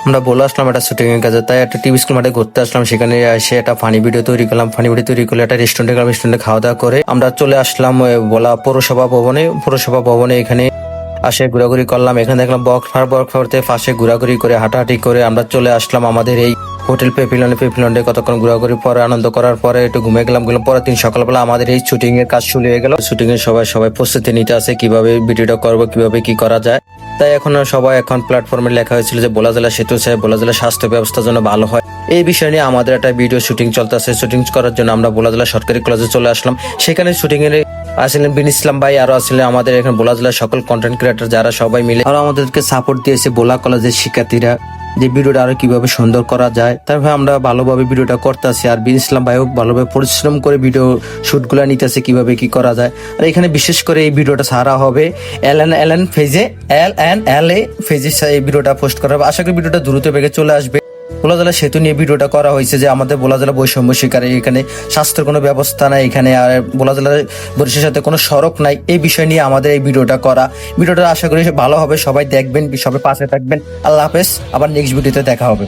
আমরা বলে আসলাম একটা শুটিং এর কাজে, তাই একটা টিভি স্কুল মাঠে ঘুরতে আসলাম। সেখানে এসে একটা ফানি ভিডিও তৈরি করলাম। ফানি ভিডিও তৈরি করলে একটা রেস্টুরেন্টে গেলাম। রেস্টুরেন্টে খাওয়া দাওয়া করে আমরা চলে আসলাম বলা পৌরসভা ভবনে এখানে আসে ঘোরাঘুরি করলাম। এখানে দেখলাম বক্সফারতে পাশে ঘোরাঘুরি করে হাঁটাহাঁটি করে আমরা চলে আসলাম আমাদের এই হোটেল পেপিলনে কতক্ষণ ঘোরাঘুরি পরে আনন্দ করার পরে একটু ঘুমিয়ে গেলাম। পরের দিন সকালবেলা আমাদের এই শুটিং এর কাজ শুরু হয়ে গেল। শুটিং এর সবাই প্রস্তুতি নিতে আছে কিভাবে ভিডিওটা করবো, কিভাবে কি করা যায়। তাই এখন প্ল্যাটফর্মে লেখা হয়েছিল যে ভোলা জেলা সেতু চাই, ভোলা জেলা স্বাস্থ্য ব্যবস্থার জন্য ভালো হয়। এই বিষয় নিয়ে আমাদের একটা ভিডিও শুটিং চলতেছে। শুটিং করার জন্য আমরা ভোলা জেলা সরকারি কলেজে চলে আসলাম। সেখানে শুটিং এর আসলেন বিন ইসলাম ভাই, আরো আসলে আমাদের এখানে ভোলা জেলার সকল কন্টেন্ট ক্রিয়েটর যারা সবাই মিলে আরো আমাদেরকে সাপোর্ট দিয়েছে। ভোলা কলেজের শিক্ষার্থীরা যে ভিডিওটা আরো কিভাবে সুন্দর করা যায়, তারপরে আমরা ভালোভাবে ভিডিওটা করতেছি। আর বিন ইসলাম ভাইও ভালোভাবে পরিশ্রম করে ভিডিও শুট গুলা নিতেছে কিভাবে কি করা যায়। আর এখানে বিশেষ করে এই ভিডিওটা ছাড়া হবে এল এন এল এ ফেজে এই ভিডিওটা পোস্ট করা হবে। আশা করি ভিডিওটা দ্রুত বেগে চলে আসবে। ভোলা জেলা সেতু নিয়ে ভিডিওটা করা হয়েছে যে আমাদের ভোলা জেলা বৈষম্য শিকার, এখানে স্বাস্থ্যের কোনো ব্যবস্থা নাই, এখানে আর ভোলা জেলার বরিশালের সাথে কোনো সড়ক নাই। এই বিষয় নিয়ে আমাদের এই ভিডিওটা করা। ভিডিওটা আশা করি ভালো হবে, সবাই দেখবেন, সবাই পাশে থাকবেন। আল্লাহ হাফেজ, আবার নেক্সট ভিডিওতে দেখা হবে।